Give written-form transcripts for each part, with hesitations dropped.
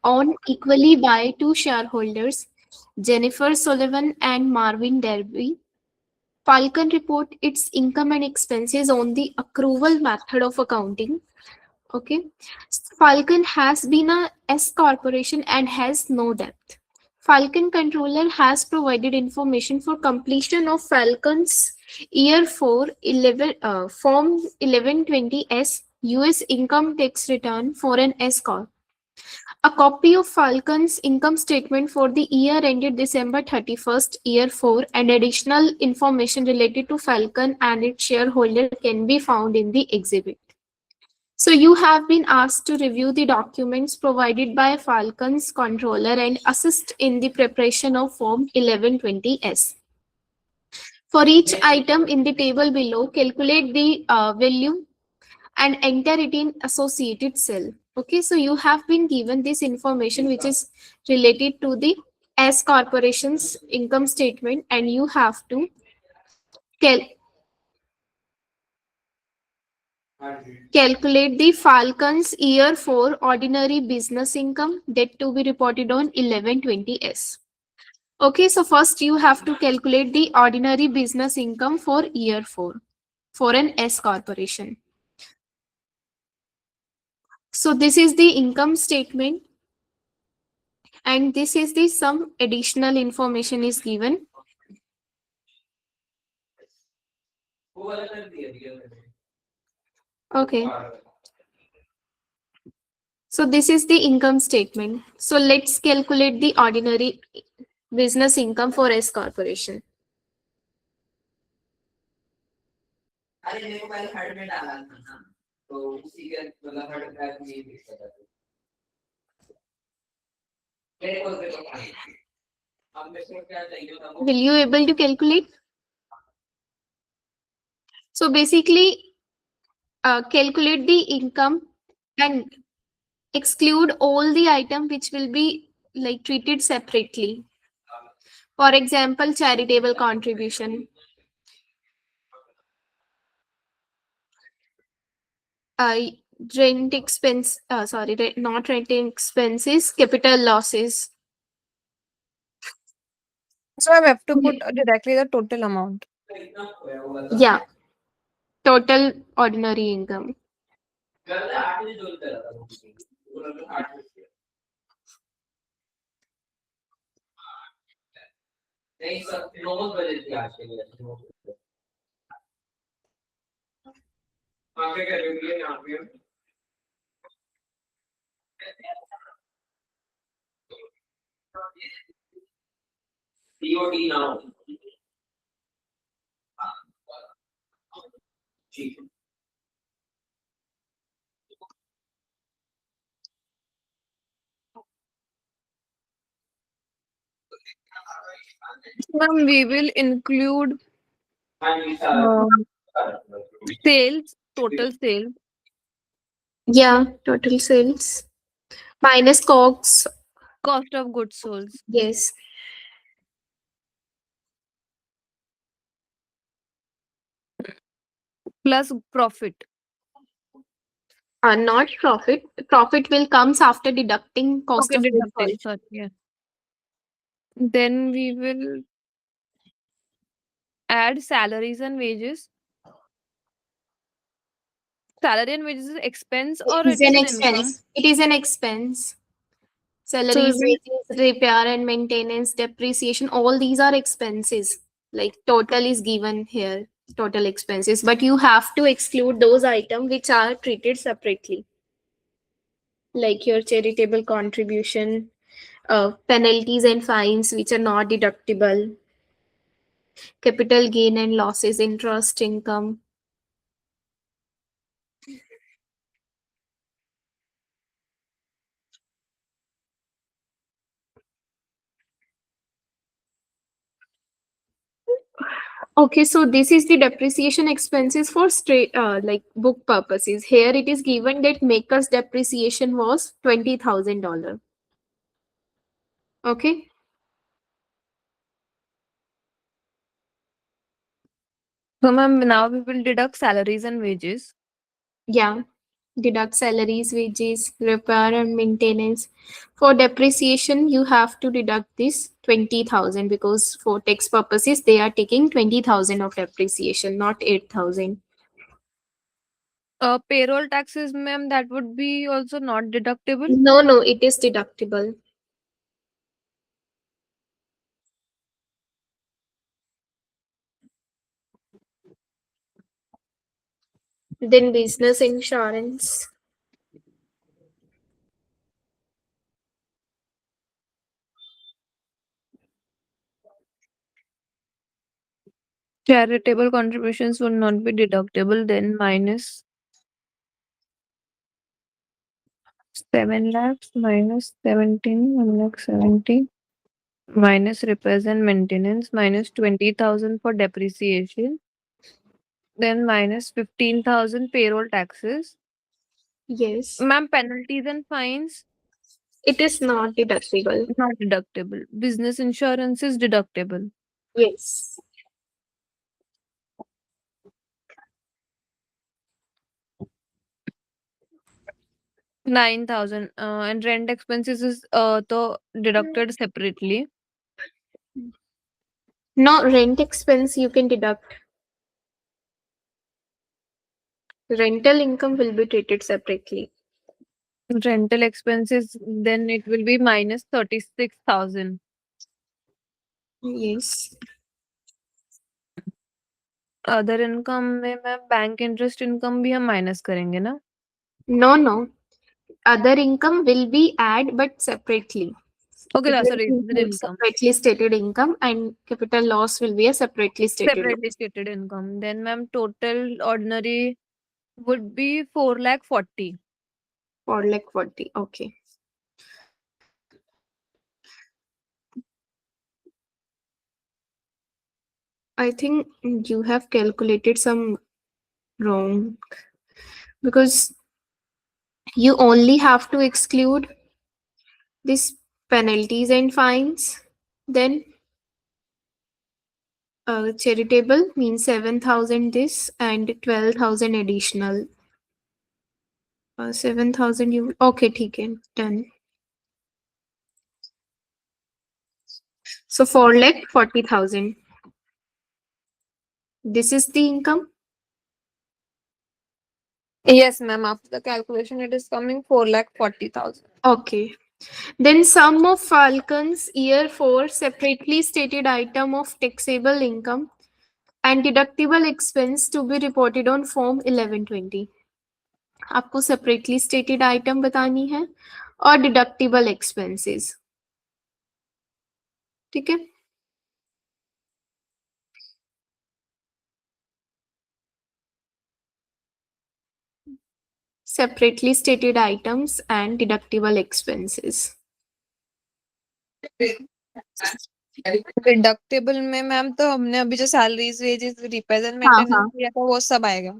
owned equally by two shareholders, Jennifer Sullivan and Marvin Derby. Falcon report its income and expenses on the accrual method of accounting. Okay. Falcon has been a S corporation and has no debt. Falcon controller has provided information for completion of Falcon's year 4 11, Form 1120S US income tax return for an S corp. A copy of Falcon's income statement for the year ended December 31st, year 4, and additional information related to Falcon and its shareholder can be found in the exhibit. So you have been asked to review the documents provided by Falcon's controller and assist in the preparation of Form 1120S. For each item in the table below, calculate the value and enter it in associated cell. Okay, so you have been given this information which is related to the S corporation's income statement, and you have to cal- calculate the Falcon's year 4 ordinary business income that to be reported on 1120S. Okay, so first you have to calculate the ordinary business income for year 4 for an S corporation. So this is the income statement, and this is the some additional information is given. Okay. So this is the income statement. So let's calculate the ordinary business income for S corporation. Will you able to calculate? So basically, calculate the income and exclude all the item which will be like treated separately. For example, charitable contribution, uh, rent expense, not renting expenses, capital losses. So I have to put directly the total amount. Yeah, total ordinary income. Ma'am, we will include um, sales, total sales, Yeah, total sales minus COGS. cost of goods sold, Yes. plus profit. Not profit. Profit will comes after deducting cost Okay, of goods deducting, sold. sorry, yeah. Then we will add salaries and wages. Salary and wages is expense It or is it is an an income? expense. It is an expense. So we Salaries, will wages, repair and maintenance, depreciation, all these are expenses. Like total is given here, total expenses, but you have to exclude those items which are treated separately, like your charitable contribution, penalties and fines which are not deductible, capital gain and losses, interest income. Okay, so this is the depreciation expenses for straight like book purposes. Here it is given that maker's depreciation was $20,000. Okay. so ma'am, now we will deduct salaries and wages. Yeah. deduct salaries, wages, repair and maintenance. For depreciation, you have to deduct this 20,000 because for tax purposes, they are taking 20,000 of depreciation, not 8,000. Payroll taxes, ma'am, that would be also not deductible. No, it is deductible. Then business insurance. Charitable contributions would not be deductible, then minus 7 lakhs minus 17, 1 lakh 70, minus repairs and maintenance, minus 20,000 for depreciation, then minus 15,000 payroll taxes. Yes. Ma'am, penalties and fines, It is not deductible. not deductible. Business insurance is deductible. Yes. 9,000. And rent expenses is deducted separately. No, rent expense you can deduct. Rental income will be treated separately. Rental expenses, then it will be minus 36,000. Yes. Other income में ma'am bank interest income भी हम minus करेंगे ना? No. Other income will be add but separately. Okay, It will sorry, other include income. separately stated income and capital loss will be a separately stated Separately loss. stated income. Then ma'am, total ordinary would be 4 lakh 40. For like 40. Okay. I think you have calculated some wrong because you only have to exclude these penalties and fines. Then charitable means 7,000 this and 12,000 additional. 7,000 you okay, ठीक है, done. So 4 lakh 40,000. This is the income. Yes, ma'am. After the calculation, it is coming 4 lakh 40,000. Okay. Then sum of Falcon's year 4 separately stated item of taxable income and deductible expense to be reported on form 1120. आपको separately stated item बतानी है और deductible expenses. ठीक है? Separately stated items and deductible expenses. Deductible में ma'am तो हमने अभी जो सैलरीज वेजेस रिपेयर्स एंड हाँ मेंटेनेंस हाँ किया था वो सब आएगा.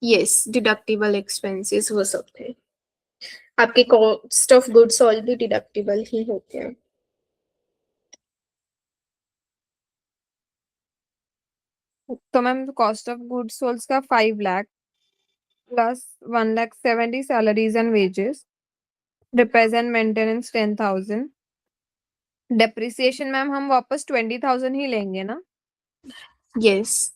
yes, deductible expenses वो सब थे. आपके cost of goods sold भी deductible ही होते हैं. तो ma'am cost of goods sold का 5 lakh plus 1 lakh 70 salaries and wages, repairs and maintenance 10,000, depreciation ma'am हम वापस 20,000 ही लेंगे ना? Yes.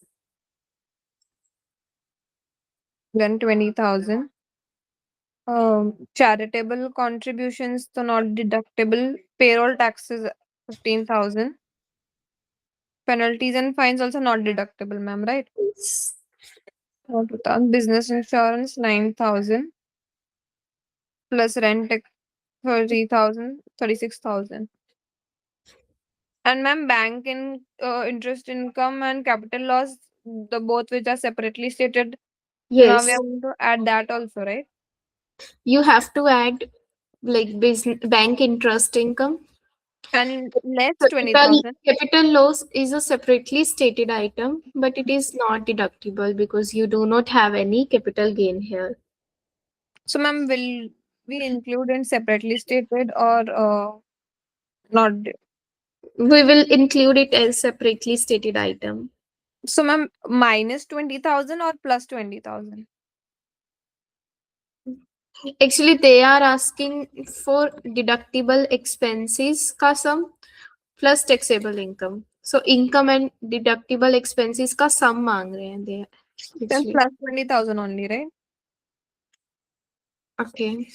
Then 20,000. Charitable contributions तो not deductible. Payroll taxes 15,000. Penalties and fines also not deductible, ma'am, right? Yes. What was that? Business insurance 9,000 plus rent 30,000, 36,000. And ma'am, bank in interest income and capital loss, the both which are separately stated. Now we Yes. are going to add that also, right? You have to add like business bank interest income. And less Capital, 20,000. capital loss is a separately stated item, but it is not deductible because you do not have any capital gain here. So, ma'am, will we include in separately stated or not? We will include it as separately stated item. So, ma'am, minus 20,000 or plus 20,000? Actually, they are asking for deductible expenses का sum plus taxable income. So income and deductible expenses का sum मांग रहे हैं they Then actually. plus 20,000 only, right? Okay.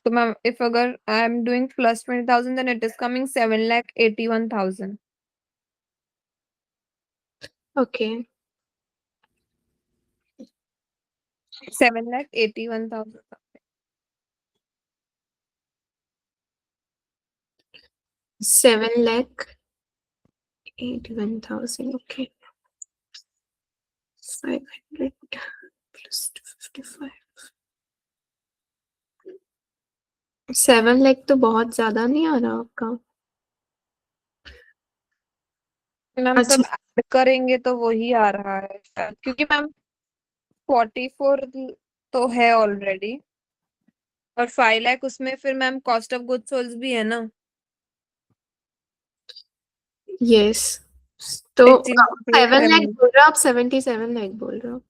So ma'am, if agar I am doing plus 20,000, then it is coming 7,81,000. Okay. 7,81,000. 7,81,000. Okay. 500 plus 255. 7 lakh तो बहुत ज्यादा नहीं आ रहा आपका? मैम अच्छा, सब ऐड करेंगे तो वही आ रहा है शायद, क्योंकि मैम 44 तो है ऑलरेडी, और 5 लाख उसमें फिर ma'am cost of goods sold भी है ना, यस। तो इसीलिए फिर 7 लाख मैम बोल रहे हो आप, 77 लाख बोल रहे हो?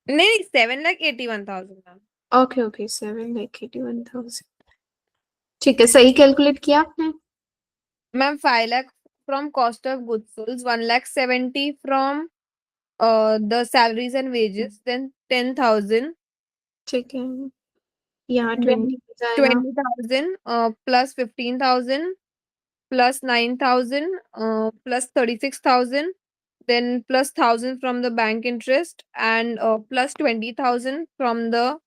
नहीं, 7,81,000 मैम। Okay okay, 7,81,000। ठीक है, सही कैलकुलेट किया आपने? Ma'am 5 lakh from cost of goods sold, 1,70,000 from the salaries and wages, then 10,000, ठीक है, यहाँ then 20 हो जाएगा। 20,000 plus 15,000 plus 9,000 plus 36,000, then plus 1,000 from the bank interest, and plus 20,000 from the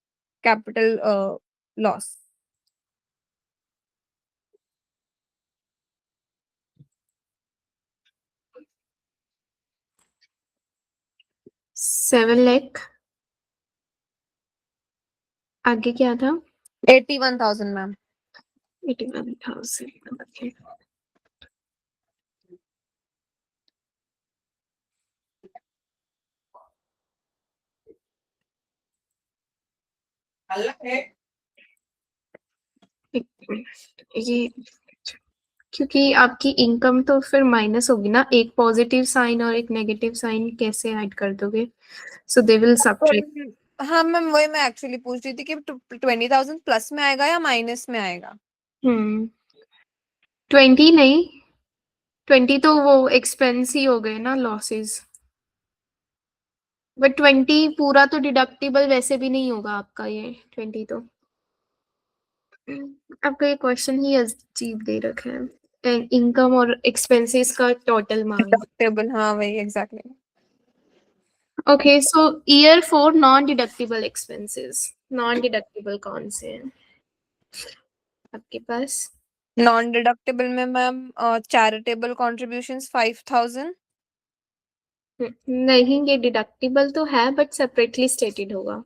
capital loss. Seven lakh आगे क्या था? 81,000 मैम। 81,000। ओके। एक minute, ये क्योंकि आपकी इनकम तो फिर माइनस होगी ना, एक पॉजिटिव साइन और एक नेगेटिव साइन कैसे ऐड कर दोगे? सो दे विल सब्ट्रैक्ट। हाँ मैम, वही मैं एक्चुअली पूछ रही थी कि 20,000 प्लस में आएगा या माइनस में आएगा। 20 नहीं, 20 तो वो एक्सपेंस ही हो गए ना, लॉसेस। बट 20 पूरा तो डिडक्टिबल वैसे भी नहीं होगा आपका, ये 20 तो आपका ये क्वेश्चन ही अजीब दे रखा है, इनकम और एक्सपेंसेस का टोटल मांग। टेबल, हाँ वही exactly. Okay, so year 4 non deductible expenses. Non deductible कौन से हैं आपके पास? नॉन डिडक्टेबल में मैम चैरिटेबल कॉन्ट्रीब्यूशंस 5,000। नहीं, ये डिडक्टिबल तो है बट सेपरेटली स्टेटेड होगा।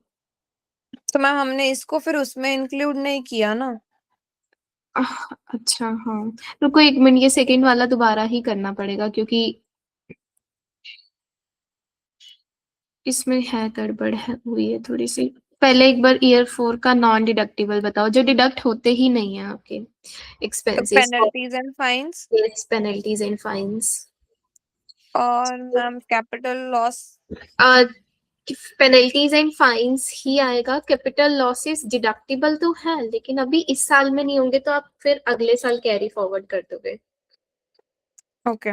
तो मैम हमने इसको फिर उसमें इंक्लूड नहीं किया ना। अच्छा हाँ, रुको एक मिनट, ये सेकंड वाला दोबारा ही करना पड़ेगा क्योंकि इसमें है गड़बड़ है, हुई है थोड़ी सी। पहले एक बार ईयर 4 का नॉन डिडक्टिबल बताओ, जो डिडक्ट होते ही नहीं है आपके तो expenses. Penalties and fines, penalties and fines. और ma'am capital loss. Penalties and fines ही आएगा। कैपिटल लॉसेस डिडक्टिबल तो है लेकिन अभी इस साल में नहीं होंगे, तो आप फिर अगले साल कैरी फॉरवर्ड कर दोगे। Okay.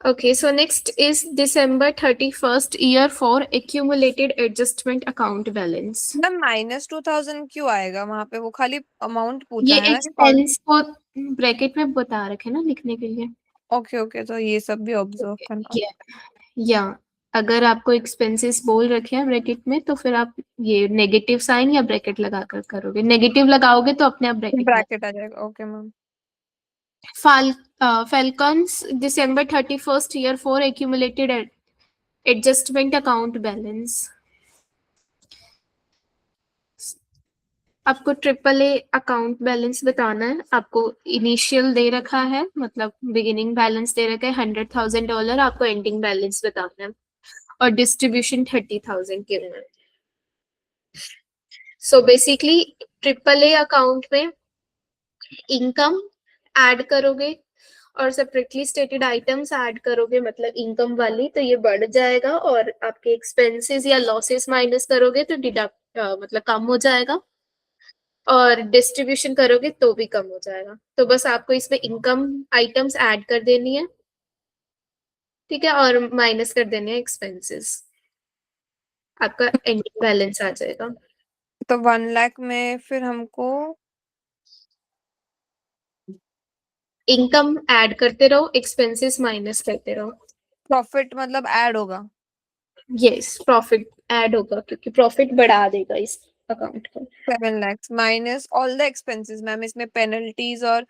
Okay, so next is December 31st, year 4 accumulated adjustment account balance. Ma'am -2,000 क्यों आएगा वहां पे? वो खाली अमाउंट ये पूछा है ना कि एक्सपेंस को ब्रैकेट में बता रखे ना लिखने के लिए। ओके ओके, तो ये सब भी ऑब्जर्व करना। या अगर आपको एक्सपेंसेस बोल रखे हैं ब्रैकेट में तो फिर आप ये नेगेटिव साइन या ब्रैकेट लगा कर करोगे। नेगेटिव लगाओगे तो अपने आप ब्रैकेट में। ब्रैकेट आ जाएगा, okay ma'am. Falcons December 31st, year 4 accumulated adjustment account balance. आपको ट्रिपल ए अकाउंट बैलेंस बताना है। आपको इनिशियल दे रखा है, मतलब बिगिनिंग बैलेंस दे रखा है $100,000, आपको एंडिंग बैलेंस बताना है और डिस्ट्रीब्यूशन 30,000 के अंदर। So basically triple A account में इनकम ऐड करोगे और सेपरेटली स्टेटेड आइटम्स ऐड करोगे, मतलब इनकम वाली, तो ये बढ़ जाएगा, और आपके एक्सपेंसेस या लॉसेस माइनस करोगे तो मतलब कम हो जाएगा, और डिस्ट्रीब्यूशन करोगे तो भी कम हो जाएगा। तो बस आपको इसमें इनकम आइटम्स ऐड कर देनी है, ठीक है, और माइनस कर देने हैं एक्सपेंसेस, आपका एंडिंग बैलेंस आ जाएगा। तो 1 लाख में फिर हमको इनकम ऐड करते रहो, एक्सपेंसेस माइनस करते रहो। प्रॉफिट मतलब ऐड होगा। यस, प्रॉफिट ऐड होगा क्योंकि प्रॉफिट बढ़ा देगा इस अकाउंट को। 7 lakhs minus all the expenses. Ma'am इसमें पेनल्टीज और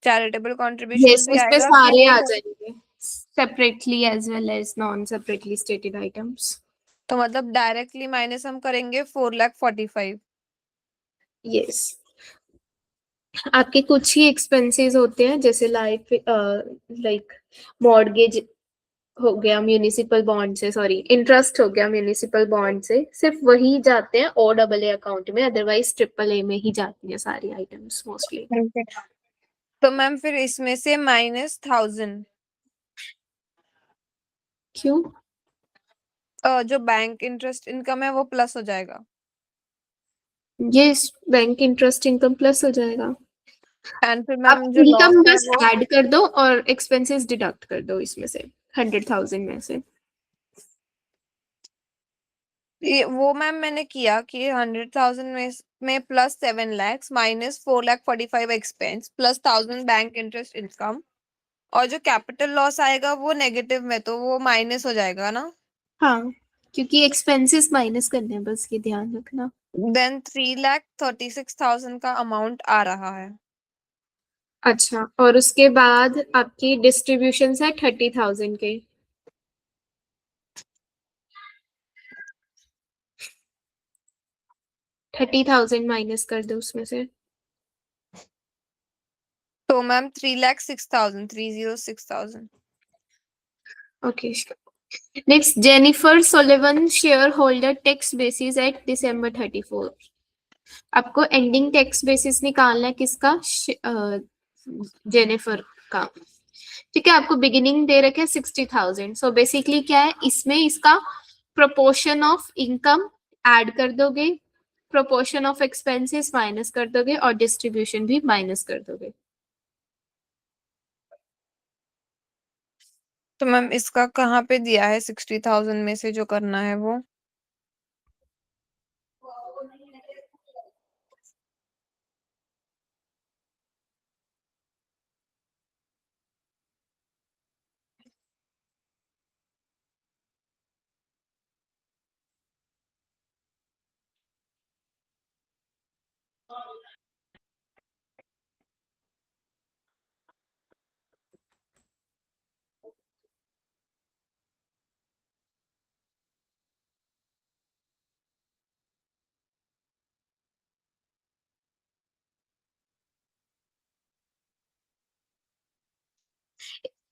चैरिटेबल कॉन्ट्रीब्यूशन यस, भी उसमें आएगा कि सारे वो आ सब? जाएंगे, separately as well as non separately stated items. तो मतलब डायरेक्टली माइनस हम करेंगे 4,45,000। यस, आपके कुछ ही एक्सपेंसेस होते हैं जैसे लाइक मॉर्गेज हो गया म्यूनिसिपल बॉन्ड से, सॉरी इंटरेस्ट हो गया म्यूनिसिपल बॉन्ड से, सिर्फ वही जाते हैं ओ डबल ए अकाउंट में, अदरवाइज ट्रिपल ए में ही जाती है सारी आइटम्स मोस्टली। तो मैम फिर इसमें से -1,000 क्यों? जो बैंक इंटरेस्ट इनकम है वो प्लस हो जाएगा। Yes, bank interest income plus हो जाएगा। एंड फिर आप मैम जो लॉस इनकम है बस वो ऐड कर दो और एक्सपेंसेस डिडक्ट कर दो इसमें से, 100,000 में से। वो मैम मैंने किया कि 100,000 में plus 7 lakhs minus 4,45,000 expense plus 1,000 bank interest income, और जो कैपिटल लॉस आएगा वो नेगेटिव में, तो वो माइनस हो जाएगा ना। हाँ, क्योंकि एक्सपेंसेस माइनस करने हैं, बस ये ध्यान रखना। देन 3,36,000 का अमाउंट आ रहा है। अच्छा, और उसके बाद आपकी डिस्ट्रीब्यूशन है 30,000 के। 30,000 माइनस कर दो उसमें से। तो ma'am 3,06,000, 3,06,000। Okay, next, Jennifer Sullivan shareholder tax basis at December 34। आपको एंडिंग टैक्स बेसिस निकालना है किसका? जेनिफर का। ठीक है, आपको बिगिनिंग दे रखे 60,000। सो बेसिकली क्या है इसमें, इसका प्रोपोर्शन ऑफ इनकम ऐड कर दोगे, प्रोपोर्शन ऑफ एक्सपेंसेस माइनस कर दोगे, और डिस्ट्रीब्यूशन भी माइनस कर दोगे। तो मैम इसका कहाँ पे दिया है 60,000 में से जो करना है वो?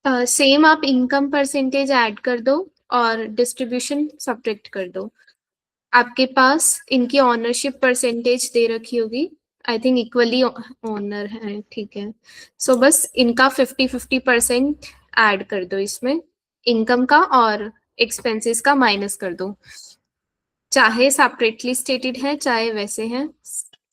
सेम आप इनकम परसेंटेज ऐड कर दो और डिस्ट्रीब्यूशन सब्ट्रैक्ट कर दो। आपके पास इनकी ऑनरशिप परसेंटेज दे रखी होगी, आई थिंक इक्वली ओनर है, ठीक है। सो बस इनका 50-50% ऐड कर दो इसमें, इनकम का और एक्सपेंसेस का माइनस कर दो, चाहे सेपरेटली स्टेटेड है चाहे वैसे हैं,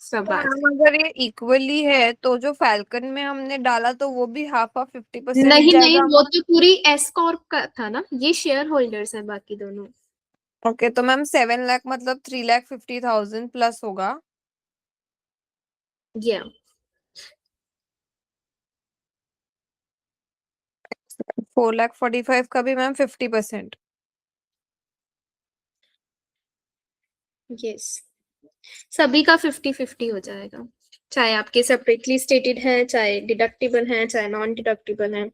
सब तो आ मैम जाए। अगर ये इक्वली है तो जो फैल्कन में हमने डाला तो वो भी हाफ हाफ 50% ही नहीं नहीं, जाएगा। वो तो पूरी एस कॉर्प का था ना, ये शेयर होल्डर्स हैं बाकी दोनों। ओके, तो मैम 7 लाख मतलब 3,50,000 प्लस होगा। या 4,45,000 का भी मैम 50%। यस, सभी का 50-50 हो जाएगा, चाहे आपके सेपरेटली स्टेटेड है, चाहे डिडक्टिबल है, चाहे नॉन डिडक्टिबल है।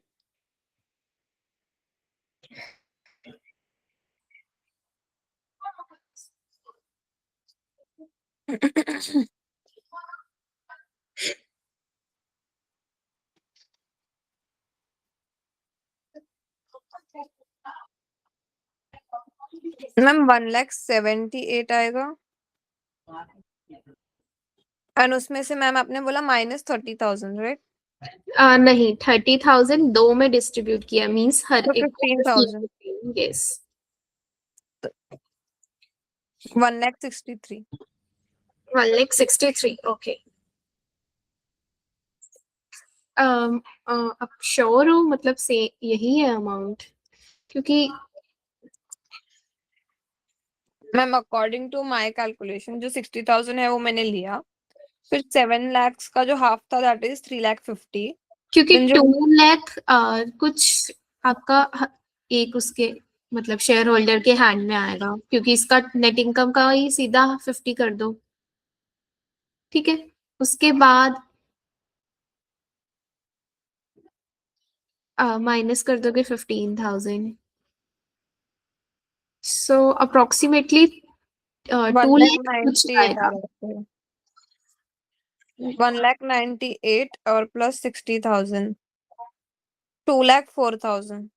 मैम 1,78,000 आएगा। एंड उसमें से मैम आपने बोला -30,000, राइट? नहीं, 30,000 दो में डिस्ट्रीब्यूट किया, मीन्स हर तो एक को 15,000, 15। यस, 1,63,000। 1,63,000. ओके. आप श्योर हो, मतलब से यही है अमाउंट? क्योंकि ma'am according to my calculation जो 60,000 है वो मैंने लिया, फिर 7 lakhs का जो हाफ था दैट इज 3,50,000. क्योंकि देन जो 2 लाख कुछ आपका एक उसके मतलब शेयर होल्डर के हैंड में आएगा, क्योंकि इसका नेट इनकम का ही सीधा 50 कर दो. ठीक है. उसके बाद माइनस कर दोगे 15,000. सो अप्रोक्सीमेटली 2 लाख कुछ 1,98,000 आ आएगा. रहा है. 1,98,000 और प्लस 60,000, 2,04,000.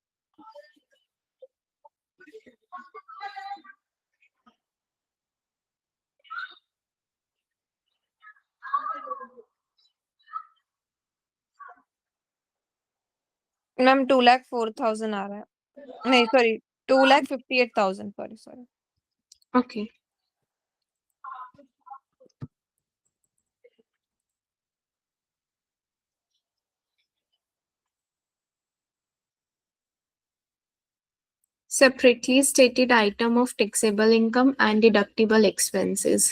मैम 2,04,000 आ रहा है. नहीं sorry, 2,58,000. Sorry sorry. Okay. Separately stated item of taxable income and deductible expenses.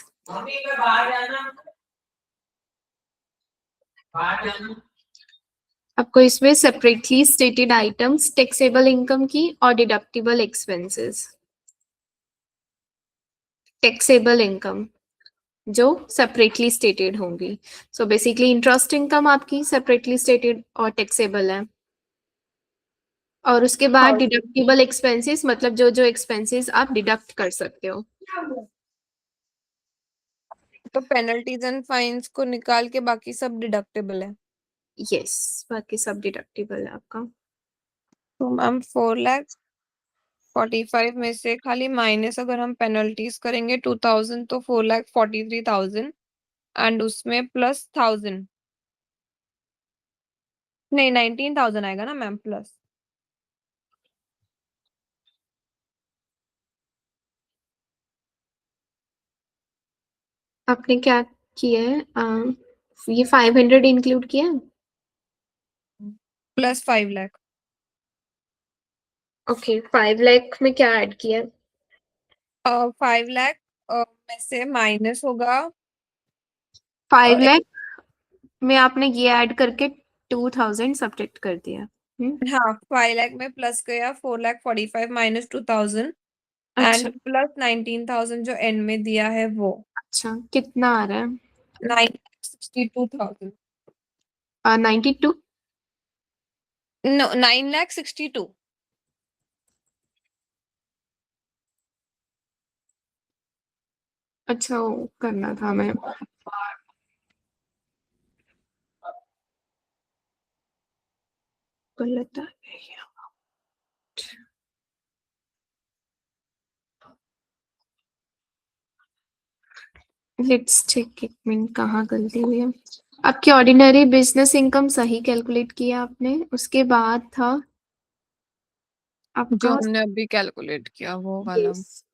आपको इसमें separately stated items, taxable income की और डिडक्टिबल एक्सपेंसेस. टैक्सेबल इनकम जो सेपरेटली स्टेटेड होंगी. सो बेसिकली इंटरेस्ट इनकम आपकी सेपरेटली स्टेटेड और टैक्सेबल है. और उसके बाद डिडक्टिबल एक्सपेंसेस मतलब जो जो एक्सपेंसेस आप डिडक्ट कर सकते हो. तो पेनल्टीज एंड फाइन्स को निकाल के बाकी सब डिडक्टेबल है. यस, बाकी सब डिडक्टिबल है आपका. तो मैम 4,45,000 में से खाली माइनस अगर हम पेनल्टीज करेंगे 2,000 तो 4,43,000 एंड उसमें प्लस 1,000, नहीं 19,000 आएगा ना मैम प्लस. आपने क्या किया है? ये 500 इंक्लूड किया है? प्लस 5 लाख. ओके. 5 लाख में क्या ऐड किया है? 5 लाख में से माइनस होगा 5 लाख में आपने ये ऐड करके 2,000 सब्ट्रैक्ट कर दिया. हाँ 5 लाख में प्लस गया 4,45,000 माइनस 2,000 अच्छा. एंड प्लस 19,000 जो एंड में दिया है वो अच्छा, कितना आ रहा है? 9,62,000. 92. नो 9,62,000. अच्छा, वो करना था मैं. गलत आ गया. लेट्स चेक, एक मिनट, कहाँ गलती हुई है. आपकी ऑर्डिनरी बिजनेस इनकम सही कैलकुलेट किया आपने. उसके बाद था जो आपका. हमने अभी कैलकुलेट किया वो वाला. Yes.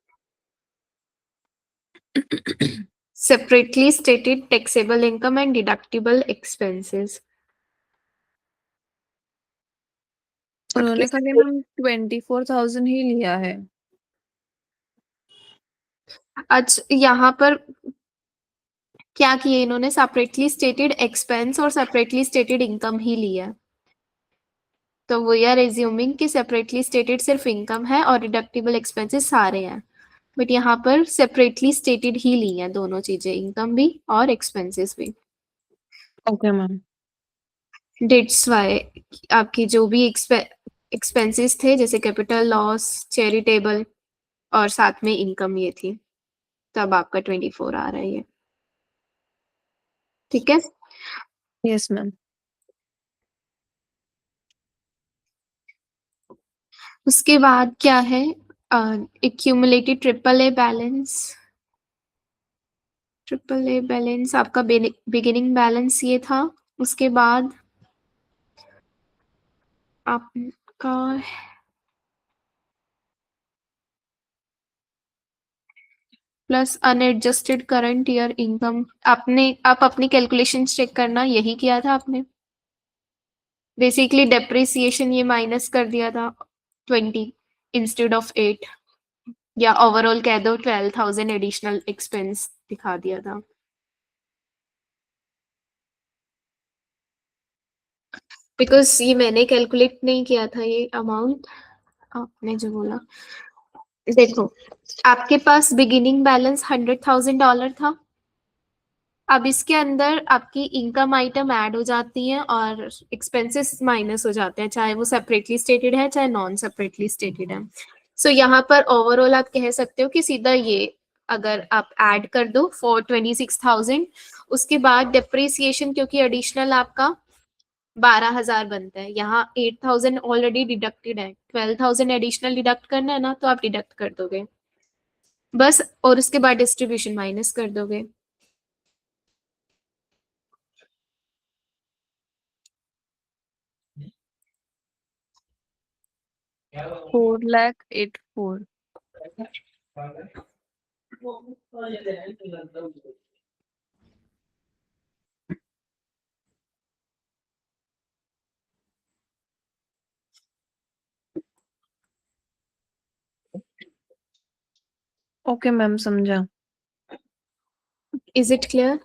Separately stated taxable income and deductible expenses. उन्होंने खाली मैम 24,000 ही लिया है. अच्छा, यहाँ पर क्या किए इन्होंने? सेपरेटली स्टेटेड एक्सपेंस और सेपरेटली स्टेटेड इनकम ही लिया है. तो वी आर एज्यूमिंग कि सेपरेटली स्टेटेड सिर्फ इनकम है और डिडक्टिबल एक्सपेंसेस सारे हैं. बट यहाँ पर सेपरेटली स्टेटेड ही ली हैं दोनों चीजें, इनकम भी और एक्सपेंसेस भी. Okay ma'am. डेट्स वाई आपकी जो भी एक्सपेंसेस थे, जैसे कैपिटल लॉस, चैरिटेबल और साथ में इनकम ये थी, तब आपका 24 आ रहा है ये. ठीक है. Yes ma'am. उसके बाद क्या है? Accumulated triple a balance. Triple a balance आपका बिगिनिंग बैलेंस ये था. उसके बाद आपका plus unadjusted current year income. आप अपनी कैलकुलेशन चेक करना, यही किया था आपने। बेसिकली डेप्रिसिएशन ये माइनस कर दिया था 20 इंस्टेड ऑफ 8, या ओवरऑल कह दो 12,000 एडिशनल एक्सपेंस दिखा दिया था। बिकॉज ये मैंने कैलकुलेट नहीं किया था ये अमाउंट, आपने जो बोला। देखो, आपके पास बिगिनिंग बैलेंस $100,000 था। अब इसके अंदर आपकी इनकम आइटम ऐड हो जाती है और एक्सपेंसेस माइनस हो जाते हैं, चाहे वो सेपरेटली स्टेटेड है चाहे नॉन सेपरेटली स्टेटेड है। सो यहाँ पर ओवरऑल आप कह सकते हो कि सीधा ये अगर आप ऐड कर दो फॉर 26,000, उसके बाद डिप्रिसिएशन क्योंकि एडिशनल आपका 12,000 बनता है, यहाँ 8,000 ऑलरेडी डिडक्टेड है, 12,000 एडिशनल डिडक्ट करना है ना, तो आप डिडक्ट कर दोगे बस, और उसके बाद डिस्ट्रीब्यूशन माइनस कर दोगे। $4,84,000. ओके मैम, समझा। Is it clear?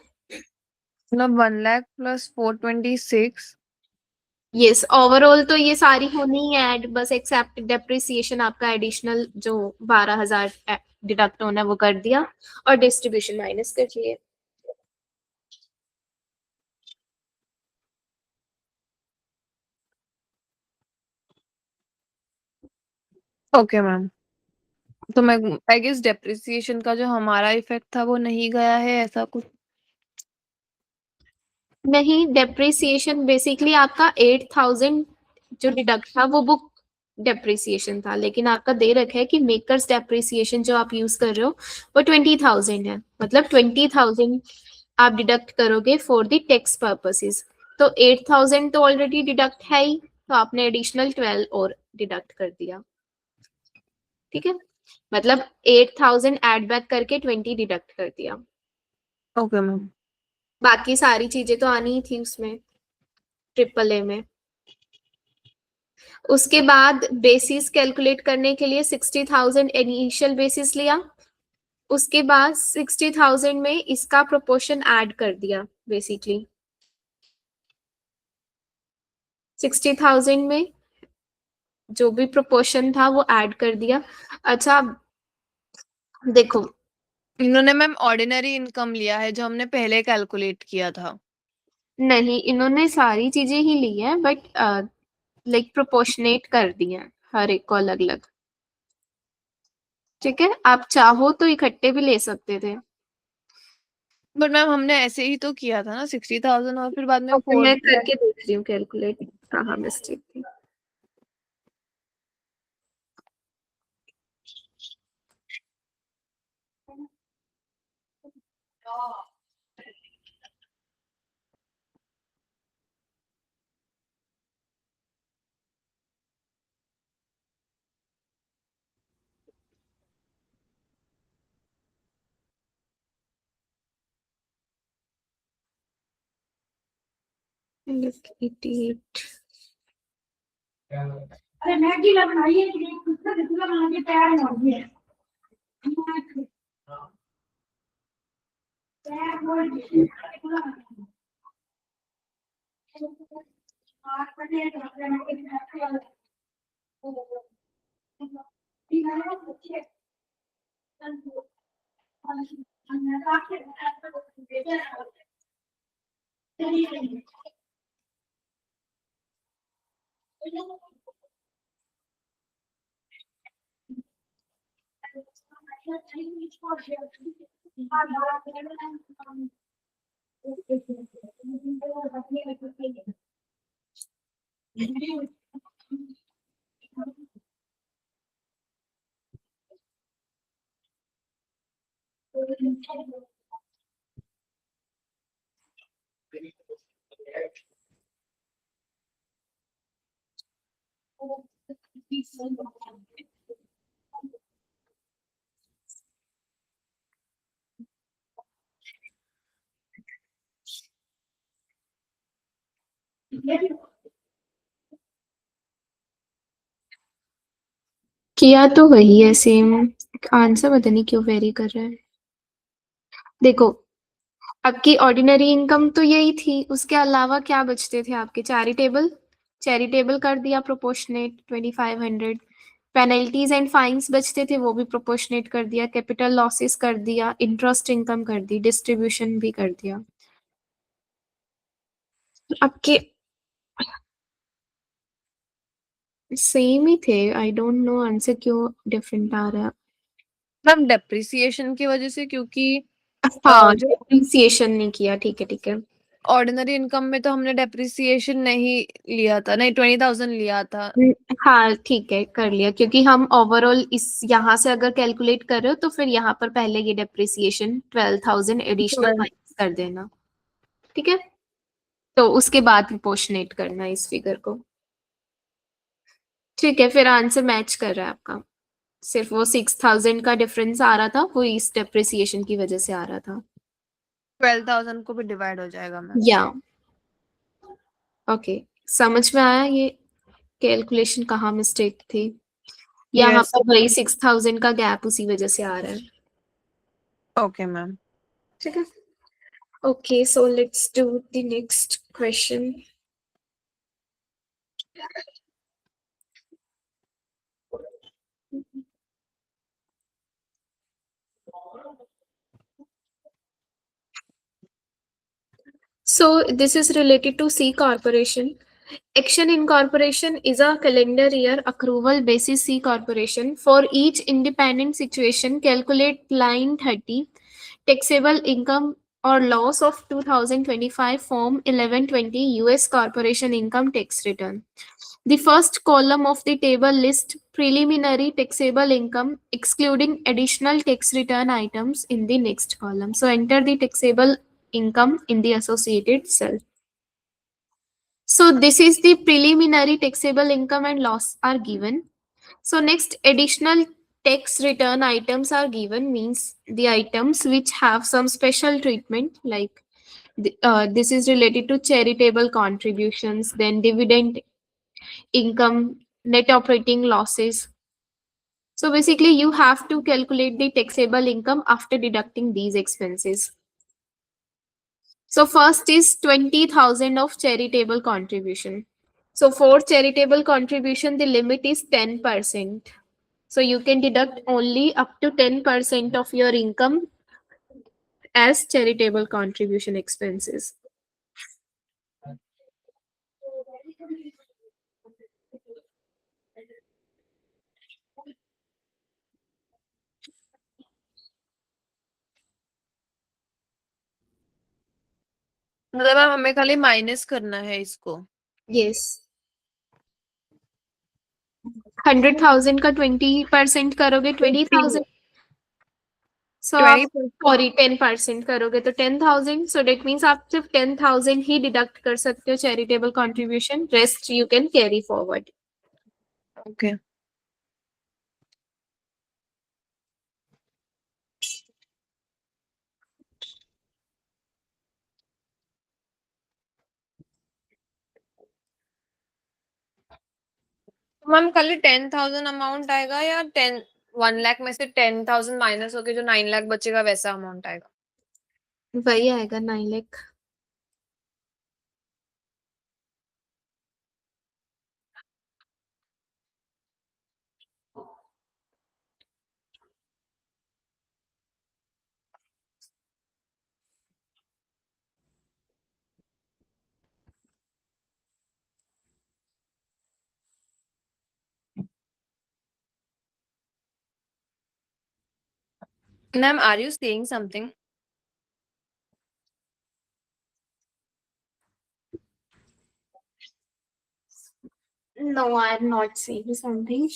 मतलब 1 लाख प्लस 426। यस, ओवरऑल तो ये सारी होनी ही ऐड, बस एक्सेप्ट डेप्रिसिएशन आपका एडिशनल जो 12,000 डिडक्ट होना है वो कर दिया, और डिस्ट्रीब्यूशन माइनस कर दिए। Okay ma'am. तो मैं आई गेस डेप्रिसिएशन का जो हमारा इफेक्ट था वो नहीं गया है, ऐसा कुछ? नहीं, डेप्रिसिएशन बेसिकली आपका 8,000 जो डिडक्ट था वो बुक डेप्रिसिएशन था, लेकिन आपका दे रखा है कि मेकर्स डेप्रिसिएशन जो आप यूज कर रहे हो वो 20,000 है, मतलब 20,000 आप डिडक्ट करोगे फॉर द टैक्स पर्पसेस। तो 8,000 तो ऑलरेडी डिडक्ट है ही, तो आपने एडिशनल 12 और डिडक्ट कर दिया। ठीक है, मतलब 8,000 एड बैक करके 20 डिडक्ट कर दिया। Okay ma'am. बाकी सारी चीजें तो आनी ही थी उसमें, ट्रिपल ए में। उसके बाद बेसिस कैलकुलेट करने के लिए 60,000 इनिशियल बेसिस लिया, उसके बाद 60,000 में इसका प्रोपोर्शन ऐड कर दिया। बेसिकली 60,000 में जो भी प्रोपोर्शन था वो ऐड कर दिया। अच्छा, देखो, इन्होंने मैम ऑर्डिनरी इनकम लिया है जो हमने पहले कैलकुलेट किया था। नहीं, इन्होंने सारी चीजें ही ली हैं, बट लाइक प्रोपोर्शनेट कर दी हैं हर एक को अलग अलग। ठीक है, आप चाहो तो इकट्ठे भी ले सकते थे। बट मैम हमने ऐसे ही तो किया था ना, 60,000 और फिर बाद में ओके, फोर। मैं करके देख रही हूँ कैलकुलेट, कहाँ मिस्टेक थी। Look, 88। अरे मैगी ला बनाइए कि नहीं, कुछ ना कुछ बना के तैयार हो गई है। तैयार हो गई है। 8 बजे बना के तैयार हो। ठीक है ना, अच्छे। अन्ना के बेटा चलिए। किया तो वही है सेम, आंसर पता नहीं क्यों वेरी कर रहा है। देखो, आपकी ऑर्डिनरी इनकम तो यही थी, उसके अलावा क्या बचते थे आपके? चैरिटेबल, चैरिटेबल कर दिया प्रोपोर्शनेट 2500। पेनल्टीज एंड फाइन्स बचते थे, वो भी प्रोपोर्शनेट कर दिया। कैपिटल लॉसेस कर दिया, इंटरेस्ट इनकम कर दी, डिस्ट्रीब्यूशन भी कर दिया। आपके सेम ही थे, आई डोंट नो आंसर क्यों डिफरेंट आ रहा है। मैम डेप्रिसिएशन की वजह से, क्योंकि हाँ, जो डिप्रिसिएशन नहीं किया, ठीक है ठीक है। ऑर्डिनरी इनकम में तो हमने डेप्रिसिएशन नहीं लिया था, नहीं 20,000 लिया था। हाँ ठीक है, कर लिया, क्योंकि हम ओवरऑल इस यहाँ से अगर कैलकुलेट कर रहे हो तो फिर यहाँ पर पहले ये डेप्रिसिएशन 12,000 एडिशनल Twelve। माइनस कर देना। ठीक है, तो उसके बाद प्रोपोर्शनेट करना इस फिगर को। ठीक है, फिर आंसर मैच कर रहा है आपका। सिर्फ वो 6,000 का डिफरेंस आ रहा था, वो इस डेप्रिसिएशन की वजह से आ रहा था। 12,000 को भी डिवाइड हो जाएगा मैम। या ओके, समझ में आया ये कैलकुलेशन कहाँ मिस्टेक थी? यहाँ यस। पर वही 6,000 का गैप उसी वजह से आ रहा है। Okay ma'am. ठीक है, okay, so let's do the next question. So this is related to C Corporation. Action Incorporation is a calendar year accrual basis C Corporation. For each independent situation, calculate line 30, taxable income or loss of 2025 Form 1120 US Corporation Income Tax Return. The first column of the table lists preliminary taxable income excluding additional tax return items in the next column. So enter the taxable income in the associated cell. So this is the preliminary taxable income and loss are given. So next additional tax return items are given, means the items which have some special treatment, like this is related to charitable contributions, then dividend income, net operating losses. So basically you have to calculate the taxable income after deducting these expenses. So first is 20,000 of charitable contribution. So for charitable contribution, the limit is 10%. So you can deduct only up to 10% of your income as charitable contribution expenses. मतलब ma'am हमें खाली minus करना है इसको। Yes. 100,000 का 20% करोगे 20,000. सो आप 20%। Sorry 10% करोगे तो 10,000. सो डेट मीन्स आप सिर्फ 10,000 ही डिडक्ट कर सकते हो charitable contribution, rest you can carry forward. Okay. Ma'am खाली 10,000 अमाउंट आएगा या 1 लाख में से 10,000 माइनस होके जो 9 लाख बचेगा वैसा अमाउंट आएगा? वही आएगा 9 lakh. Ma'am are you saying something? No, I am not saying something.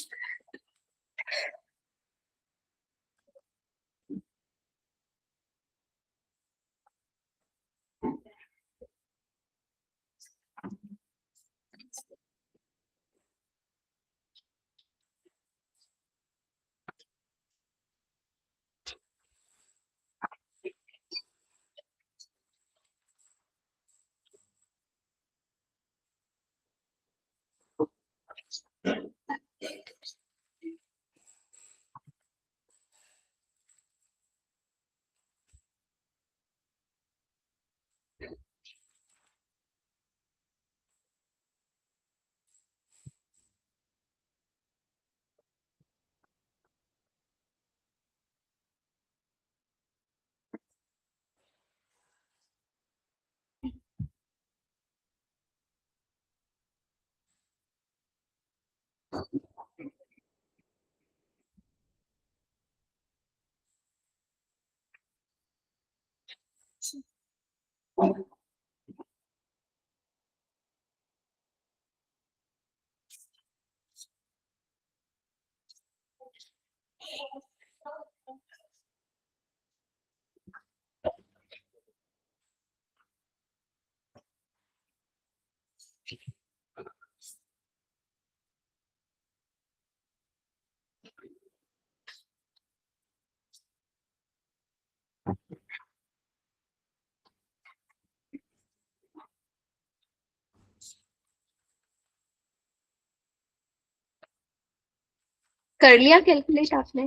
कर लिया कैलकुलेट आपने?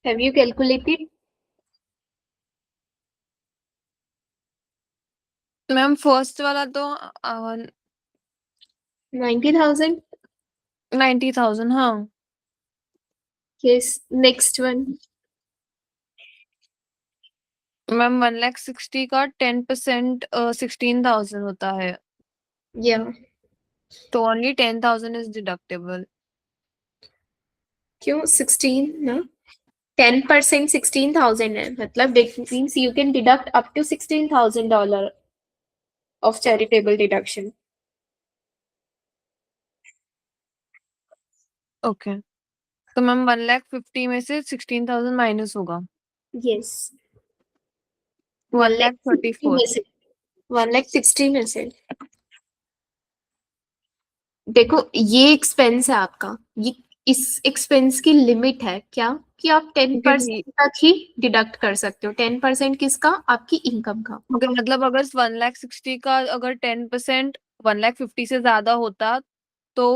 Have you calculated? Ma'am first वाला तो 90,000? 90,000, हाँ। Yes. Next one. मैम 1,60,000 का 10% 16,000 होता है, Yeah. तो ओनली 10,000 इज डिडक्टेबल। क्यों 16 ना? 10% 16,000 है, मतलब it means you can deduct up to $16,000 of charitable deduction. Okay, तो मैम 1,50,000 में से 16,000 माइनस होगा। Yes. 1,34,000 में से 1,60,000 में से देखो, ये एक्सपेंस है आपका, ये इस एक्सपेंस की लिमिट है क्या कि आप 10% तक ही डिडक्ट कर सकते हो। 10% किसका? आपकी इनकम का। ओके, मतलब अगर 1,60,000 का अगर 10% 1,50,000 से ज्यादा होता तो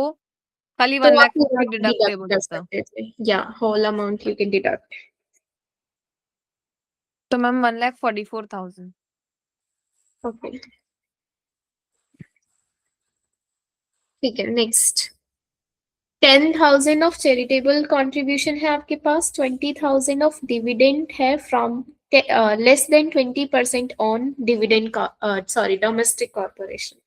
खाली तो आप 1,50,000 डिडक्ट डिडक्टेबल कर होता। सकते थे, या whole amount you can deduct. तो मैम 1,44,000। ओके, ठीक है। नेक्स्ट, 10,000 ऑफ चैरिटेबल कंट्रीब्यूशन है आपके पास, 20,000 ऑफ डिविडेंड है from less than 20% on dividend का, sorry, domestic corporation.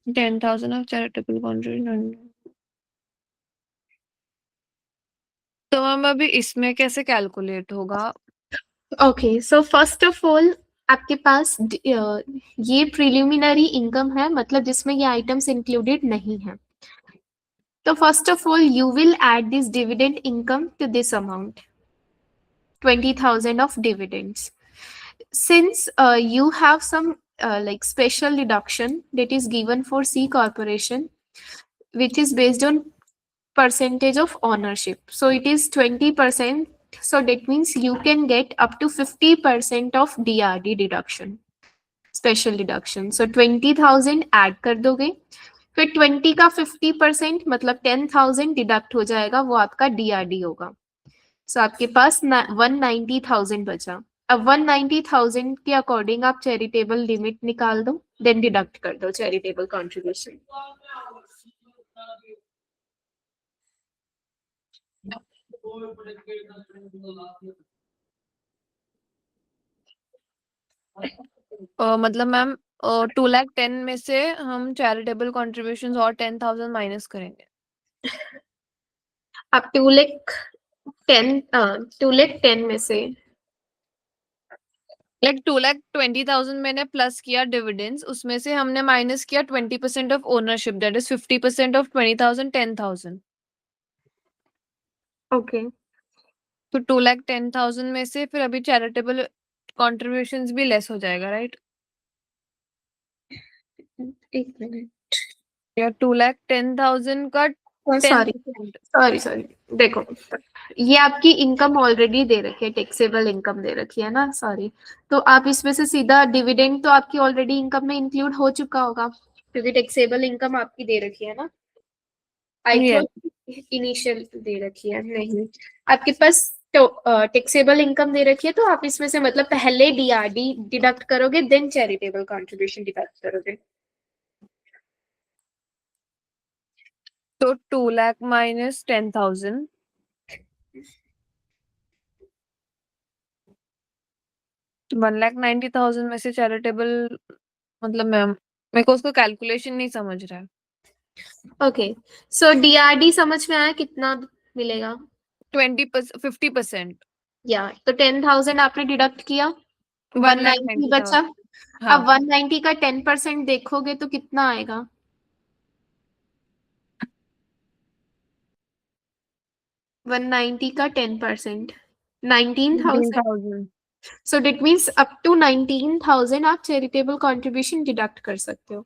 $10,000 of charitable contribution। तो मैम अभी इसमें कैसे कैलकुलेट होगा? Okay, so first of all आपके पास ये प्रिलिमिनरी इनकम है, मतलब जिसमें ये आइटम्स इंक्लूडेड नहीं है। तो first of all you will add this dividend income to this amount, 20,000 of dividends. Since you have some like special deduction that is given for C corporation, which is based on percentage of ownership. So it is 20%. So that means you can get up to 50% of DRD deduction, special deduction. So 20,000 add कर दोगे, फिर 20 का 50% मतलब 10,000 deduct हो जाएगा, वो आपका DRD होगा। सो आपके पास 190,000 बचा। अब 190,000 के अकॉर्डिंग आप चैरिटेबल लिमिट निकाल दो, देन डिडक्ट कर दो चैरिटेबल कंट्रीब्यूशन। मतलब मैम 2,10,000 में से हम चैरिटेबल कॉन्ट्रीब्यूशन और 10,000 माइनस करेंगे। आप 2,10,10 में से लाइक 2,20,000 मैंने प्लस किया डिविडेंड्स, उसमें से हमने माइनस किया 20% of ownership, that is 50% of 20,000, 10,000। Okay तो 2,10,000 में से फिर अभी चैरिटेबल कॉन्ट्रीब्यूशंस भी लेस हो जाएगा, राइट? एक मिनट या 2,10,000 का सॉरी 10%। सॉरी देखो ये आपकी इनकम ऑलरेडी दे रखी है, टैक्सेबल इनकम दे रखी है ना, सॉरी। तो आप इसमें से सीधा डिविडेंड तो आपकी ऑलरेडी इनकम में इंक्लूड हो चुका होगा, क्योंकि टैक्सेबल इनकम आपकी दे रखी है ना। आई Yes. थॉट इनिशियल दे रखी है, नहीं आपके पास तो टैक्सेबल इनकम दे रखी है, तो आप इसमें से मतलब पहले डीआरडी डिडक्ट करोगे, देन चैरिटेबल कंट्रीब्यूशन डिडक्ट करोगे। तो 2 लाख माइनस 10,000, 1,90,000 में से चैरिटेबल, मतलब मैम मेरे को उसका कैलकुलेशन नहीं समझ रहा है। ओके सो डीआरडी समझ में आया कितना मिलेगा? 50%। या तो 10,000 आपने डिडक्ट किया, 190 बचा। 1,90,000। हाँ, अब 190 का 10% देखोगे तो कितना आएगा? 190 का 10% 19,000। 19,000। सो डेट मीन्स अप टू 19,000 आप चैरिटेबल कंट्रीब्यूशन डिडक्ट कर सकते हो।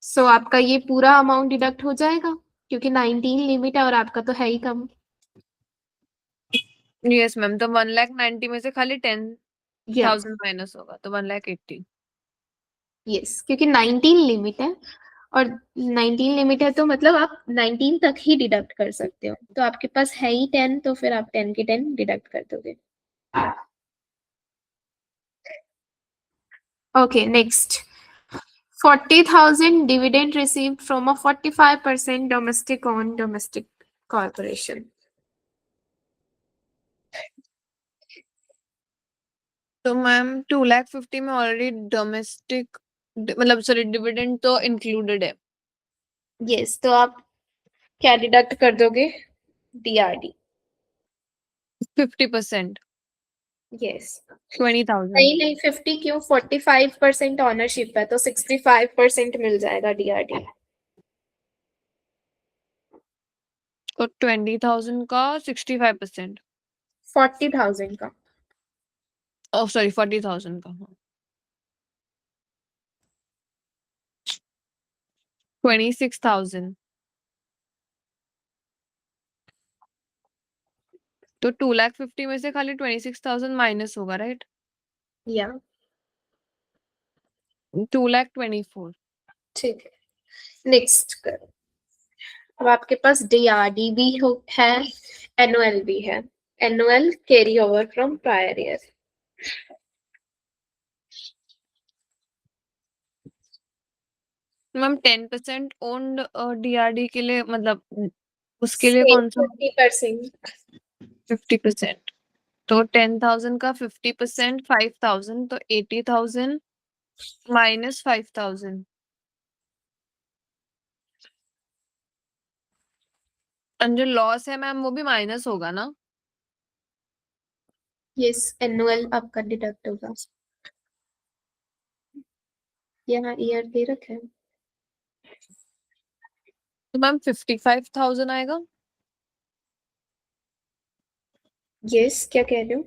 सो आपका ये पूरा अमाउंट डिडक्ट हो जाएगा, क्योंकि 19 लिमिट है और आपका तो है ही कम। यस मैम, तो 1,90,000 में से खाली 10,000 माइनस होगा, तो 1,80,000। यस क्योंकि 19 लिमिट है, और 19 लिमिट है तो मतलब आप 19 तक ही डिडक्ट कर सकते हो। तो आपके पास है ही 10, तो फिर आप 10 के 10 डिडक्ट कर दोगे। Okay next, 40,000 dividend received from a 45% domestic owned domestic corporation. तो मैम 2,50,000 में ऑलरेडी डोमेस्टिक, मतलब सॉरी डिविडेंड तो इंक्लूडेड है। यस तो आप क्या डिडक्ट कर दोगे? डीआरडी। 50%, यस 20,000। नहीं 50 क्यों, 45% ऑनरशिप है तो 65% मिल जाएगा डीआरडी। तो 20,000 का 65%, 40,000 का ओह सॉरी 40,000 का, हाँ 26,000। तो 2,50,000 में से खाली 26,000 माइनस होगा, राइट? या 2,24,000। ठीक है नेक्स्ट कर। अब आपके पास डीआरडी भी है, एनुअल भी है। Annual carry over from prior year. Ma'am 10% owned DRD के लिए, मतलब उसके लिए कौन सा? 50%। 50%। तो 10,000 का 50% 5,000, तो 80,000 माइनस 5,000। जो लॉस है मैम वो भी माइनस होगा ना? यस एनुअल आपका डिडक्ट होगा। यहाँ ईयर दे रखा है। तो मैम 55,000 आएगा। यस क्या कह रहे हो?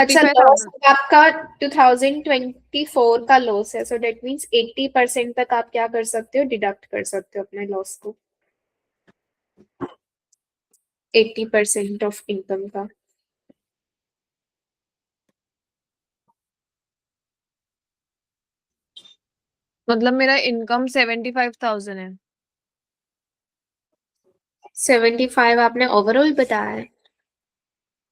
अच्छा लॉस 55,000। आपका 2024 का लॉस है, सो डेट मीन्स 80% तक आप क्या कर सकते हो, डिडक्ट कर सकते हो अपने लॉस को, 80% ऑफ इनकम का। मतलब मेरा इनकम 75,000 है। 75 आपने ओवरऑल बताया है।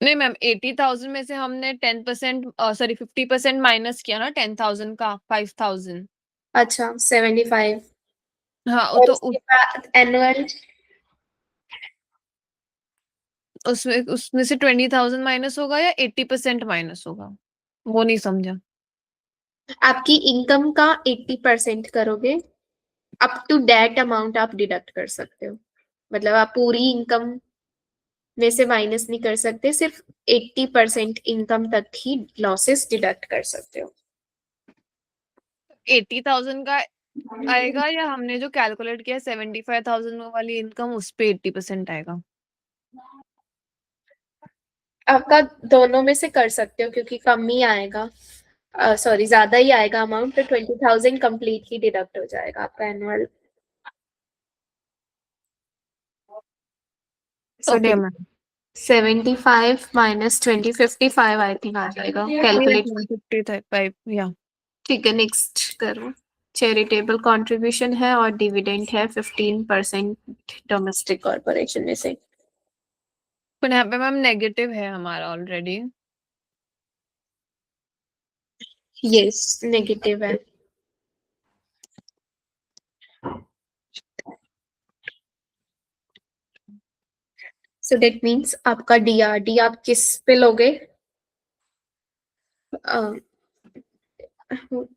नहीं मैम, 80,000 में से हमने 10% सॉरी 50% माइनस किया ना 10,000 का 5,000। अच्छा 75 हाँ और तो उसके बाद एनुअल उसमें उसमें से 20,000 माइनस होगा या 80% माइनस होगा, वो नहीं समझा। आपकी इनकम का 80% करोगे, अप टू दैट अमाउंट आप डिडक्ट कर सकते हो। मतलब आप पूरी इनकम में से माइनस नहीं कर सकते, सिर्फ 80% इनकम तक ही लॉसेस डिडक्ट कर सकते हो। 80,000 का आएगा या हमने जो कैलकुलेट किया 75,000 वाली इनकम उस पे 80% आएगा? आपका दोनों में से कर सकते हो क्योंकि कम ही आएगा, सॉरी ज्यादा ही आएगा अमाउंट, तो 20,000 कंप्लीटली डिडक्ट हो जाएगा आपका annual. So okay ma'am. 75 minus 20, 55 I think आ जाएगा कैलकुलेट। 55 या ठीक है, नेक्स्ट करो। चैरिटेबल कंट्रीब्यूशन है और डिविडेंड है 15% डोमेस्टिक कॉर्पोरेशन में से। पर यहाँ पे मैम नेगेटिव है हमारा ऑलरेडी। यस, नेगेटिव है। सो दैट मीन्स आपका डीआरडी आप किस पे लोगे?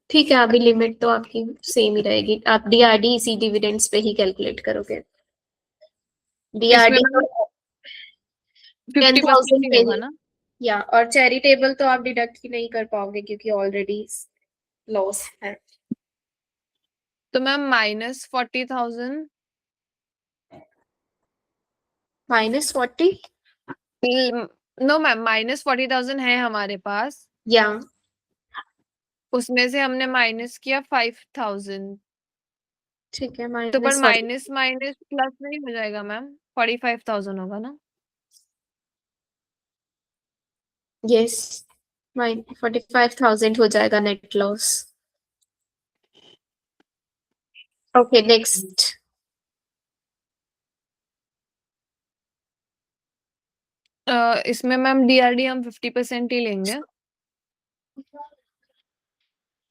ठीक है, अभी लिमिट तो आपकी सेम ही रहेगी, आप डीआरडी इसी डिविडेंड्स पे ही कैलकुलेट करोगे। इसमें डीआरडी मैम 50% 10,000 ही पे होगा ही, ना? या और चैरिटेबल तो आप डिडक्ट ही नहीं कर पाओगे क्योंकि ऑलरेडी लॉस है। तो मैम -40,000। -40 नो मैम, -40,000 है हमारे पास। या उसमें से हमने माइनस किया 5,000। ठीक है, तो पर -40 माइनस माइनस प्लस नहीं हो जाएगा मैम? 45,000 होगा ना? यस, 45,000 हो जाएगा नेट लॉस। Okay, next. इसमें मैम डीआरडी हम 50% ही लेंगे।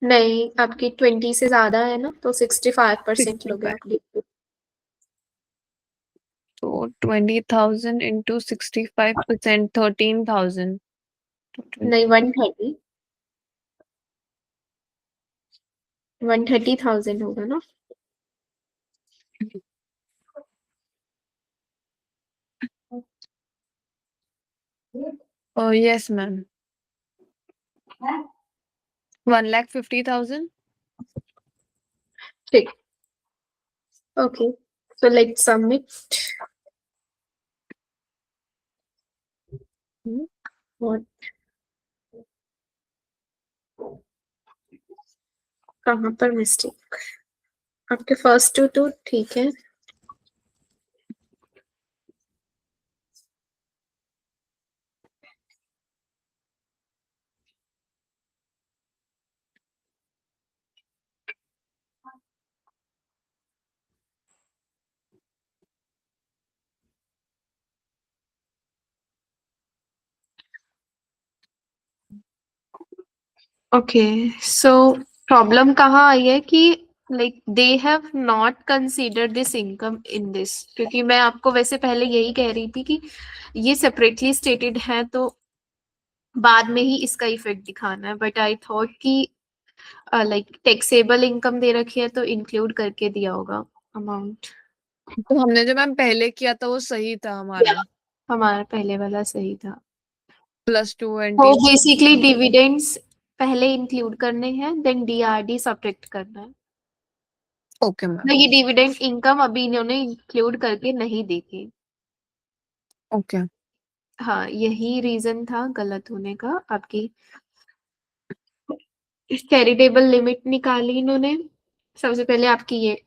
नहीं, आपकी 20 से ज्यादा है ना, तो 65% लोगे 65। आप। तो 20,000 इंटू 65%, 13,000। नहीं, 130, 130,000 होगा ना। Yes ma'am, 1,50,000। ठीक, okay, so let's submit. What? कहाँ पर मिस्टेक? आपके फर्स्ट टू तो ठीक है। ओके, सो प्रॉब्लम कहाँ आई है कि like they have not considered this income in this, क्योंकि मैं आपको वैसे पहले यही कह रही थी कि ये सेपरेटली स्टेटेड है तो बाद में ही इसका इफेक्ट दिखाना है, बट आई थॉट कि लाइक टैक्सेबल इनकम दे रखी है तो इंक्लूड करके दिया होगा अमाउंट। तो हमने जो मैम पहले किया था वो सही था हमारा, हमारा पहले वाला सही था। +20। तो बेसिकली डिविडेंड्स पहले इंक्लूड करने हैं, देन डीआरडी सब्ट्रैक्ट करना है। Okay ma'am. तो ये डिविडेंड इनकम अभी इन्होंने इंक्लूड करके नहीं देखी। ओके। हाँ, यही रीजन था गलत होने का। आपकी चैरिटेबल लिमिट निकाली इन्होंने, सबसे पहले आपकी ये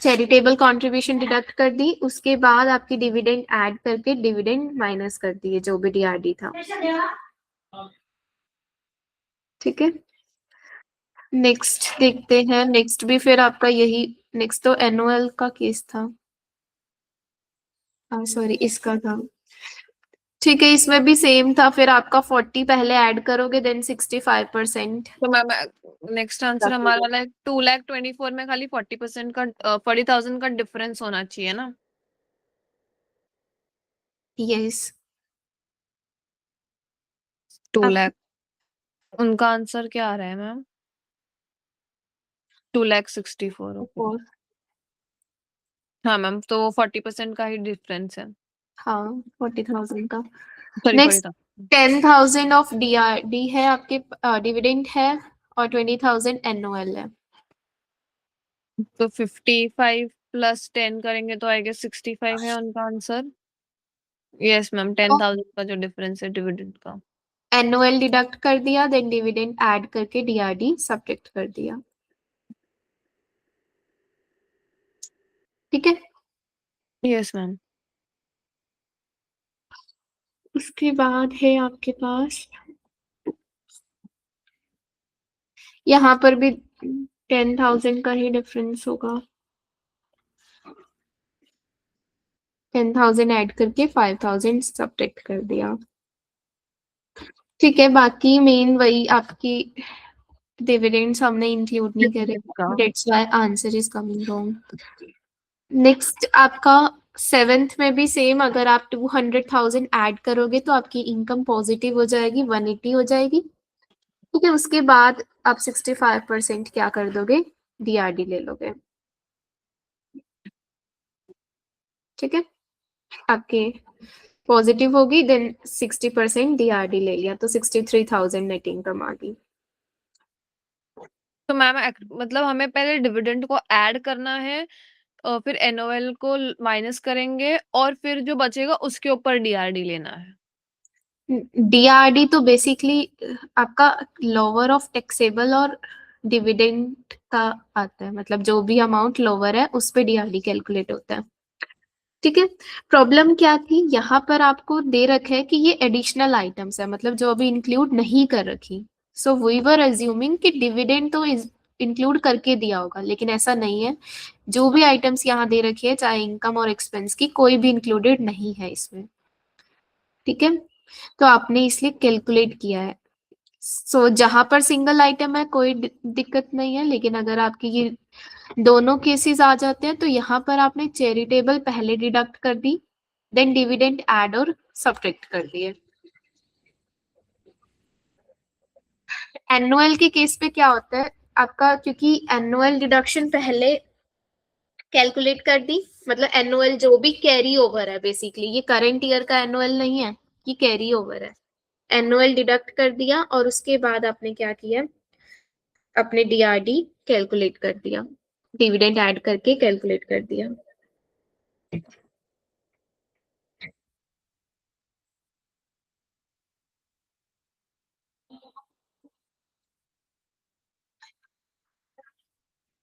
चैरिटेबल कंट्रीब्यूशन डिडक्ट कर दी, उसके बाद आपकी डिविडेंड ऐड करके डिविडेंड माइनस कर दिए जो भी डीआरडी था। ठीक है, नेक्स्ट देखते हैं। नेक्स्ट भी फिर आपका यही, नेक्स्ट तो एनुअल का केस था, सॉरी इसका था। ठीक है, इसमें भी सेम था, फिर आपका 40 पहले ऐड करोगे देन 65%। तो मैम नेक्स्ट आंसर हमारा लाइक 2,24,000 में खाली 40% का 40,000 का डिफरेंस होना चाहिए ना? यस, 2 लाख। उनका आंसर क्या आ रहा है मैम? 2,64,000। ओके। हाँ मैम, तो वो 40% का ही डिफरेंस है। हाँ 40,000 का। Sorry next 40,000। 10,000 ऑफ DRD है आपके, डिविडेंड है, और 20,000 एनुअल है। तो 55 प्लस 10 करेंगे तो आई गेस 65 है उनका आंसर। यस मैम, 10,000 का जो डिफरेंस है डिविडेंड का। एनुअल डिडक्ट कर दिया, देन डिविडेंड ऐड करके DRD सब्ट्रैक्ट कर दिया। ठीक है। Yes ma'am. उसके बाद है आपके पास, यहाँ पर भी 10,000 का ही डिफरेंस होगा। 10,000 ऐड करके 5,000 सब्ट्रैक्ट कर दिया। ठीक है, बाकी मेन वही आपकी डिविडेंड्स हमने इंक्लूड नहीं करे, का that's why answer is coming wrong. Next आपका 7th में भी सेम, अगर आप 200,000 ऐड करोगे तो आपकी इनकम पॉजिटिव हो जाएगी, 180 हो जाएगी। ठीक है, उसके बाद आप 65% क्या कर दोगे, DRD ले लोगे। ठीक है, आपके पॉजिटिव होगी, देन 60% DRD ले लिया, तो 63,000 नेट इनकम आ गई। तो मैम मतलब हमें पहले डिविडेंड को ऐड करना है और फिर एनओएल को माइनस करेंगे और फिर जो बचेगा उसके ऊपर डीआरडी लेना है। DRD तो बेसिकली आपका लोअर ऑफ टैक्सेबल और डिविडेंड का आता है, मतलब जो भी अमाउंट लोअर है उस पे DRD कैलकुलेट होता है। ठीक है, प्रॉब्लम क्या थी, यहाँ पर आपको दे रखा है कि ये एडिशनल आइटम्स है, मतलब जो अभी इंक्लूड नहीं कर रखी। सो वी वर अज्यूमिंग कि डिविडेंड तो इंक्लूड करके दिया होगा, लेकिन ऐसा नहीं है। जो भी आइटम्स यहाँ दे रखी है, चाहे इनकम और एक्सपेंस की, कोई भी इंक्लूडेड नहीं है इसमें। ठीक है, तो आपने इसलिए कैलकुलेट किया है। सो जहां पर सिंगल आइटम है कोई दिक्कत नहीं है, लेकिन अगर आपकी ये दोनों केसेस आ जाते हैं तो यहाँ पर आपने चैरिटेबल पहले डिडक्ट कर दी, देन डिविडेंड ऐड और सब्ट्रैक्ट कर दिए। एनुअल के केस पे क्या होता है आपका, क्योंकि एनुअल डिडक्शन पहले कैलकुलेट कर दी, मतलब एनुअल जो भी कैरी ओवर है, बेसिकली ये करंट ईयर का एनुअल नहीं है, ये कैरी ओवर है। एनुअल डिडक्ट कर दिया और उसके बाद आपने क्या किया, अपने DRD कैलकुलेट कर दिया, डिविडेंड ऐड करके कैलकुलेट कर दिया।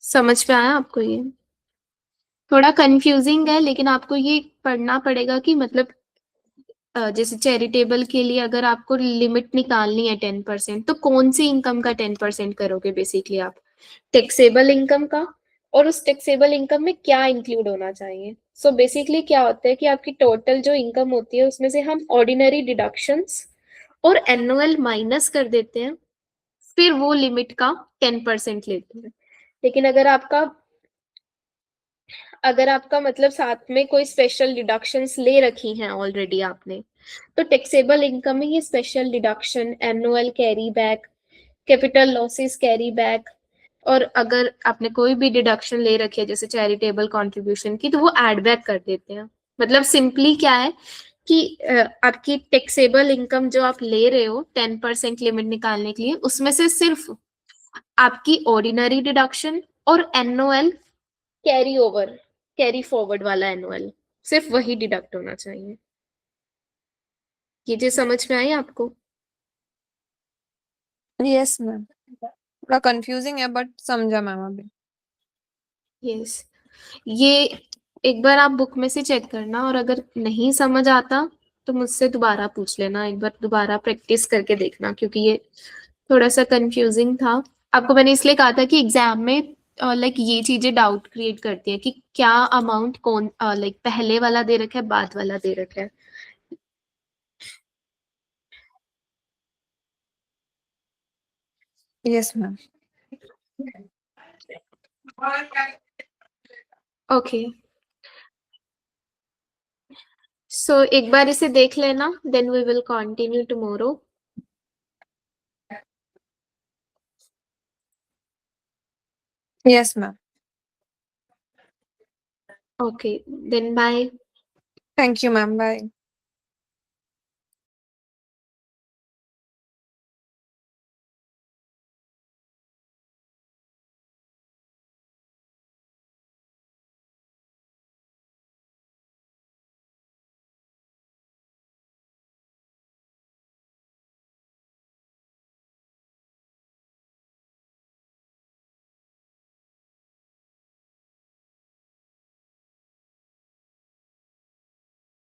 समझ में आया आपको ये? थोड़ा कंफ्यूजिंग है, लेकिन आपको ये पढ़ना पड़ेगा कि मतलब जैसे चैरिटेबल के लिए अगर आपको लिमिट निकालनी है 10%, तो कौन सी इनकम का 10% करोगे, बेसिकली आप टैक्सेबल इनकम का, और उस टैक्सेबल इनकम में क्या इंक्लूड होना चाहिए। सो बेसिकली क्या होता है कि आपकी टोटल जो इनकम होती है उसमें से हम ऑर्डिनरी डिडक्शंस और एनुअल माइनस कर देते हैं, फिर वो लिमिट का 10% लेते हैं। लेकिन अगर आपका मतलब साथ में कोई स्पेशल डिडक्शंस ले रखी हैं ऑलरेडी आपने, तो टैक्सेबल इनकम में ये special deduction, annual carry back, capital losses carry back, और अगर आपने कोई भी डिडक्शन ले रखी है जैसे चैरिटेबल कंट्रीब्यूशन की, तो वो ऐड बैक कर देते हैं। मतलब सिंपली क्या है कि आपकी टैक्सेबल इनकम जो आप ले रहे हो 10% लिमिट निकालने के लिए, उसमें से सिर्फ आपकी ऑर्डिनरी डिडक्शन और annual carry over, carry forward वाला एनुअल, सिर्फ वही डिडक्ट होना चाहिए। ये चीज समझ में आई आपको? यस मैम, थोड़ा कंफ्यूजिंग है बट समझा मैम अभी। यस, ये एक बार आप बुक में से चेक करना, और अगर नहीं समझ आता तो मुझसे दोबारा पूछ लेना, एक बार दोबारा प्रैक्टिस करके देखना, क्योंकि ये थोड़ा सा कंफ्यूजिंग था। आपको मैंने इसलिए कहा था कि एग्जाम में लाइक ये चीजें डाउट क्रिएट करती है कि क्या अमाउंट कौन लाइक पहले वाला दे रखा है, बाद वाला दे रखा है। Yes ma'am. ओके, सो एक बार इसे देख लेना, then we will continue tomorrow. Yes ma'am. Okay, then bye. Thank you, ma'am. Bye.